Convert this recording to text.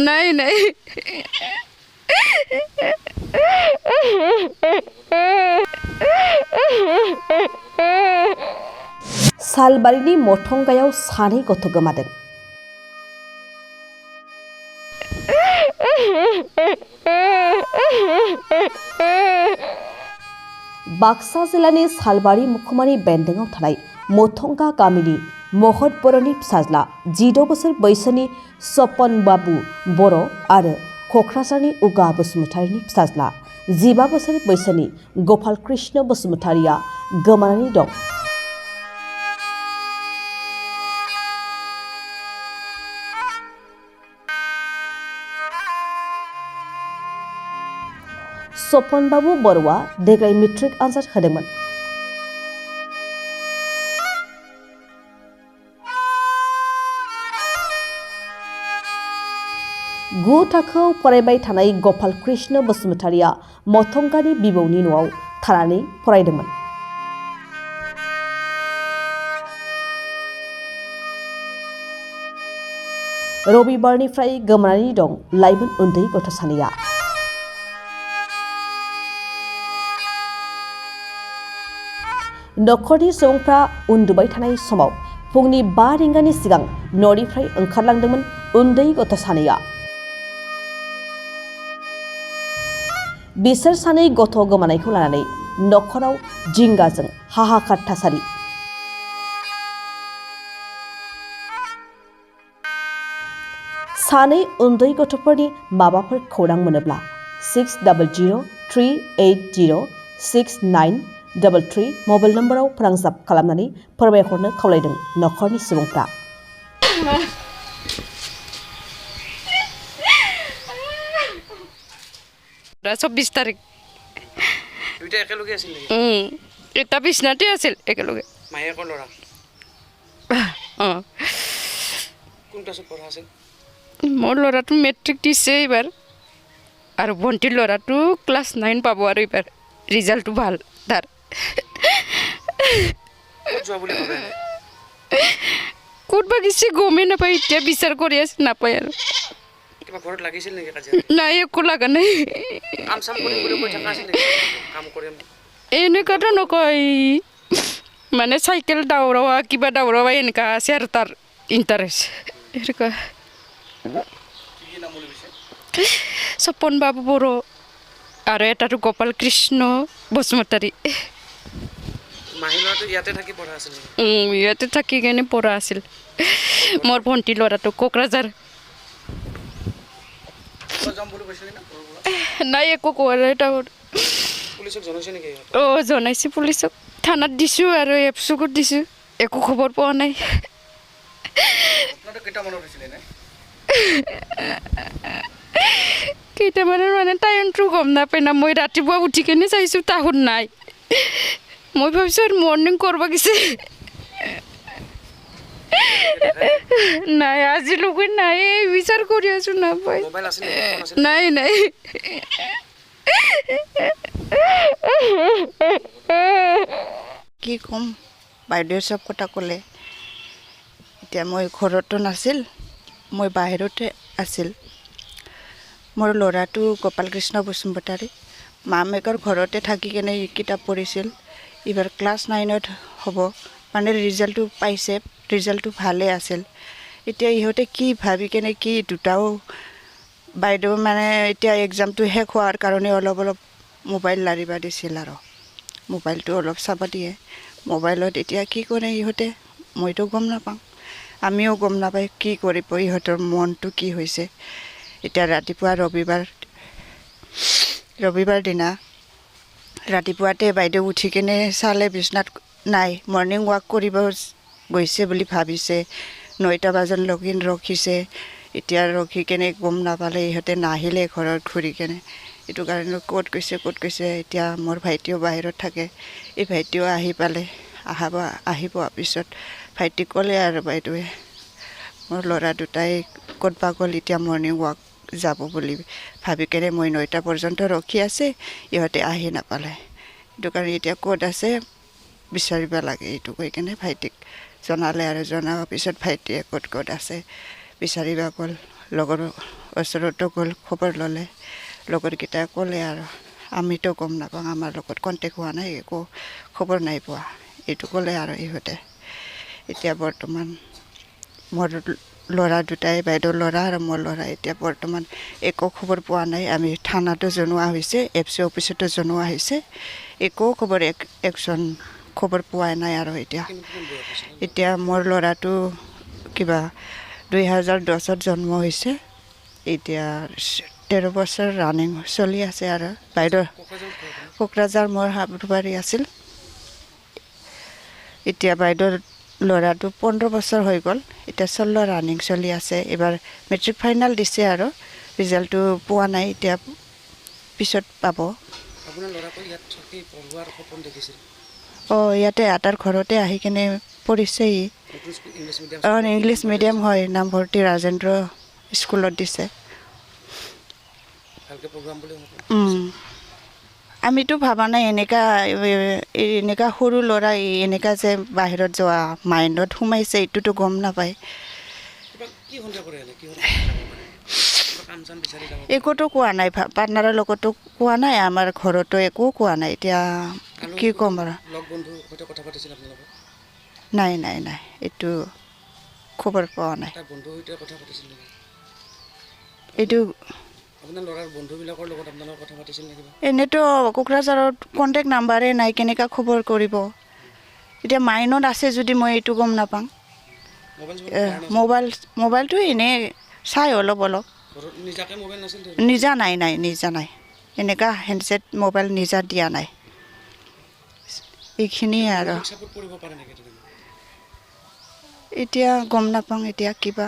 নাই নাই सालबारिनि मथंगायाव सानै गथ' गोमादों। बाक्सा जिल्लानि सालबारि मुखुमानि बेन्दोंआव थानाय मथंगा गामिनि महत बर'नि फिसाज्ला 16 बोसोर बैसोनि सपन बाबु बर' आरो क'क्राझारनि उगा बसुमतारिनि फिसाज्ला 15 बोसोर बैसोनि गपाल कृष्ण बसुमतारिया गोमानानै दं। सपन बाबु बर'आ देग्लाय मेट्रिक आनजाद होदोंमोन। गु थाखोआव फरायबाय थानाय गपाल कृष्ण बसुमतारिया मथंगानि बिबौनि न'आव थानानै फरायदोंमोन। रबिबारनिफ्राय गोमानानै दं लाइमोन उन्दै गथ' सानैया। नखरनि सुबुंफ्रा उन्दुबाय थानाय समाव फुंनि 5 रिंगानि सिगां न'निफ्राय ओंखारलांदोंमोन उन्दै गथ' सानैया। बिसोर सानै गथ' गोमानायखौ लानानै नखराव जिंगाजों हाहाकार थासारि। सानै उन्दै गथ'फोरनि माबाफोर खौरां मोनोब्ला 6000380693 मबाइल नम्बराव फोनांजाब खालामनानै फोरमायहरनो खावलायदों नखरनि सुबुंफ्रा। दा 24 তাৰিখ দুইটা একেলগে আছিল নেকি? এটা বিছনাতে আছিল একেলগে। মায়েকৰ ল'ৰা কোন ক্লাছত পঢ়া আছিল? মোৰ ল'ৰাটো মেট্ৰিক দিছে এইবাৰ আৰু ভণ্টিৰ ল'ৰাটো ক্লাছ 9 পাব আৰু এইবাৰ ৰিজাল্টটো ভাল তাৰ। ক'ত যোৱা বুলি ভাবে? ক'ত বা গেছি গমেই নাপায়, এতিয়া বিচাৰ কৰি আছে নাপায় আৰু। কিবা ঘৰত লাগিছিল নেকি কাজিয়া? নাই একো লগা নাই। কাম চাম কৰিম বুলি কৈ থকা আছিল নেকি? কাম কৰিম এনেকুৱাতো নকয়, মানে চাইকেল দাউৰোৱা কিবা দাউৰোৱা এনেকুৱা আছে আৰু তাৰ ইণ্টাৰেষ্ট এনেকুৱা। সপন বাবু বড়ো আৰু এটাটো গোপাল কৃষ্ণ বসুমতাৰী। মাহিলাটো ইয়াতে থাকি পঢ়া আছিল নেকি? ইয়াতে থাকি কেনে পঢ়া আছিল। মোৰ ভণ্টিৰ ল'ৰাটো কোকৰাঝাৰ। নাই একো কোৱা নাই তাহত। পুলিচক জনাইছে নেকি? জনাইছে পুলিচক, থানাত দিছোঁ আৰু এপচুকত দিছোঁ, একো খবৰ পোৱা নাই। কেইটামানৰ মানে টাইমটো গম নাপায় না। মই ৰাতিপুৱা উঠি কেনে চাইছোঁ তাহত নাই। মই ভাবিছোঁ আৰু মৰ্ণিং কৰিব গৈছে। নাই আজিলৈকে নাই, বিচাৰ কৰি আছোঁ নাপায়। নাই নাই কি ক'ম, বাইদেৱে চব কথা ক'লে। এতিয়া মই ঘৰতো নাছিল, মই বাহিৰতে আছিল। মোৰ ল'ৰাটো গোপাল কৃষ্ণ বসুমতাৰী মামেকৰ ঘৰতে থাকি কেনে কিতাপ পঢ়িছিল। এইবাৰ ক্লাছ 9ত হ'ব, মানে ৰিজাল্টটো পাইছে, ৰিজাল্টটো ভালেই আছিল। এতিয়া ইহঁতে কি ভাবি কেনে কি দুটাও বাইদেউ মানে এতিয়া এক্সামটো শেষ হোৱাৰ কাৰণে অলপ মোবাইল লাৰিব দিছিল আৰু মোবাইলটো অলপ চাব দিয়ে। মোবাইলত এতিয়া কি কৰে ইহঁতে মইতো গম নাপাওঁ, আমিও গম নাপায় কি কৰিব ইহঁতৰ মনটো কি হৈছে। এতিয়া ৰাতিপুৱা ৰবিবাৰ দিনা ৰাতিপুৱাতে বাইদেউ উঠি কেনে চালে বিচনাত নাই। মৰ্ণিং ৱাক কৰিব গৈছে বুলি ভাবিছে, 9টা বজালৈকে ৰখিছে। এতিয়া ৰখি কেনে গম নাপালে, ইহঁতে নাহিলে ঘৰত ঘূৰি কেনে। এইটো কাৰণে ক'ত গৈছে। এতিয়া মোৰ ভাইটিও বাহিৰত থাকে, এই ভাইটিও আহি পালে, আহিব পিছত ভাইটিক ক'লে আৰু বাইদেৱে মোৰ ল'ৰা দুটাই ক'তবা গ'ল, এতিয়া মৰ্ণিং ৱাক যাব বুলি ভাবি কেনে মই 9টা পৰ্যন্ত ৰখি আছে, ইহঁতে আহি নাপালে। সেইটো কাৰণে এতিয়া ক'ত আছে বিচাৰিব লাগে, এইটো কৈ কেনে ভাইটিক জনালে আৰু জনাৰ পিছত ভাইটিয়ে ক'ত আছে বিচাৰিব গ'ল। লগৰ ওচৰতো গ'ল খবৰ ল'লে লগৰকেইটাই ক'লে আৰু আমিতো গম নাপাওঁ আমাৰ লগত কণ্টেক্ট হোৱা নাই একো খবৰ নাই পোৱা এইটো ক'লে আৰু ইহঁতে এতিয়া বৰ্তমান মোৰ ল'ৰা দুটাই বাইদেউৰ ল'ৰা আৰু মোৰ ল'ৰা এতিয়া বৰ্তমান একো খবৰ পোৱা নাই আমি থানাতো জনোৱা হৈছে এফ চি অফিচতো জনোৱা হৈছে একো খবৰ একশ্যন খবৰ পোৱা নাই আৰু এতিয়া মোৰ ল'ৰাটো কিবা 2010ত জন্ম হৈছে এতিয়া 13 বছৰ ৰানিং চলি আছে আৰু বাইদেউ কোকৰাঝাৰ মোৰ হাবুবাৰী আছিল এতিয়া বাইদেউৰ ল'ৰাটো 15 বছৰ হৈ গ'ল এতিয়া 16 ৰানিং চলি আছে এবাৰ মেট্ৰিক ফাইনেল দিছে আৰু ৰিজাল্টটো পোৱা নাই এতিয়া পিছত পাব আপোনাৰ ল'ৰাটো ইয়াত থাকি পঢ়োৱাৰ সপোন দেখিছিল ইয়াতে আটাৰ ঘৰতে আহি কিনে পঢ়িছে ইংলিছ মিডিয়াম হয় নামভৰ্তি ৰাজেন্দ্ৰ স্কুলত দিছে ভালকৈ প্ৰগ্ৰাম বুলি আমিতো ভাবা নাই এনেকা সৰু ল'ৰা এনেকা যে বাহিৰত যোৱা মাইণ্ডত সোমাইছে এইটোতো গম নাপায় একোতো কোৱা নাই পাৰ্টনাৰৰ লগতো কোৱা নাই আমাৰ ঘৰতো একো কোৱা নাই এতিয়া কি ক'ম আৰু নাই নাই নাই এইটো খবৰ পোৱা নাই এইটো এনেতো কোকৰাঝাৰত কণ্টেক্ট নাম্বাৰে নাই কেনেকুৱা খবৰ কৰিব এতিয়া মাইনত আছে যদি মই এইটো গম নাপাওঁ মোবাইলটো এনেই চাই অলপ নিজা নাই এনেকুৱা হেণ্ডছেট মোবাইল নিজা দিয়া নাই এইখিনিয়ে আৰু এতিয়া গম নাপাওঁ এতিয়া কিবা